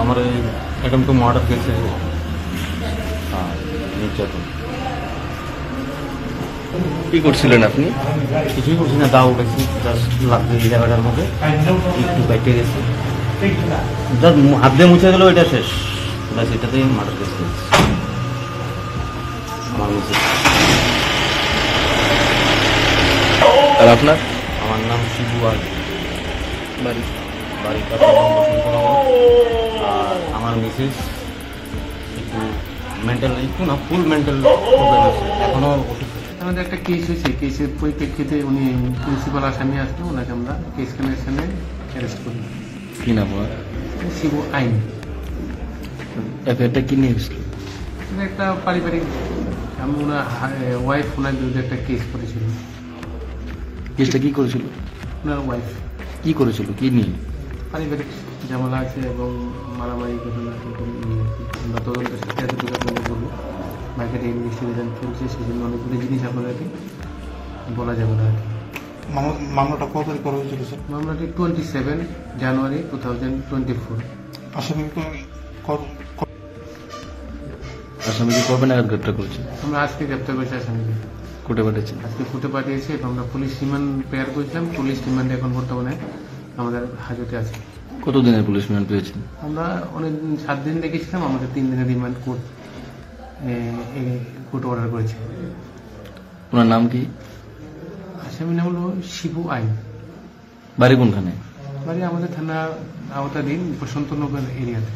আমার attempt to murder কেসে নির্যাতন। কি করছিলেন আপনি? কিছুই করছি না, দাও উঠেছি, জাস্ট লাগছে এই জায়গাটার মধ্যে একটু বাইটে গেছে, জাস্ট হাত দিয়ে মুছে গেল, এটা শেষ, ব্যাস এটাতেই মার্ডার কেস করেছি আমার মিসেস। আর আপনার? আমার নাম শিবু আর বাড়ি? বাড়িটা আর আমার মিসেস একটু মেন্টাল, একটু না ফুল মেন্টাল প্রবলেম আছে, এখনো ওষুধ। আমাদের একটা কেস হয়েছে, কেসের পরিপ্রেক্ষিতে উনি প্রিন্সিপাল আসামি আসলে ওনাকে আমরা কেস কানেকশনে অ্যারেস্ট করি। কি নাম ওনার? শিবু আইন। এফআইআরটা কি নিয়ে হয়েছিল? এটা একটা পারিবারিক, আমি ওনার ওয়াইফ ওনার বিরুদ্ধে একটা কেস করেছিল। কেসটা কি করেছিল? ওনার ওয়াইফ কি করেছিল, কি নিয়ে? পারিবারিক ঝামেলা আছে এবং মারামারি ঘটনা এরকম নিয়ে আর কি। আমরা তদন্তের সাথে এতটুকু আপনাদের বলবো, মার্কেটে ইনভেস্টিগেশন চলছে, সেই জন্য অনেকগুলো জিনিস আপনাদেরকে বলা যাবে না আর কি। মামলাটা কত তারিখ করা হয়েছিল স্যার? মামলাটি 27 জানুয়ারি 2024। আসামিকে আসামিকে কবে নাগাদ গ্রেপ্তার করেছে? আমরা আজকে গ্রেপ্তার করেছি আসামিকে, কোর্টে পাঠিয়েছেন? আজকে কোর্টে পাঠিয়েছি এবং আমরা পুলিশ রিমান্ড প্রেয়ার করেছিলাম। পুলিশ রিমান্ডে এখন বর্তমানে আমাদের হাজতে আছে। কতদিনের পুলিশ রিমান্ড পেয়েছেন? আমরা অনেক 7 দিন দেখেছিলাম, আমাদের 3 দিনের রিমান্ড কোর্ট অর্ডার করেছে। ওনার নাম কি? আসামির নাম হলো শিবু আইন। বাড়ি কোনখানে? বাড়ি আমাদের থানা আওতাধীন বসন্তনগর এরিয়াতে।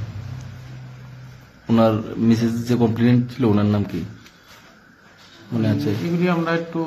ওনার মিসেস যে কমপ্লেন্ট ছিল ওনার নাম কি মনে আছে? এগুলি আমরা একটু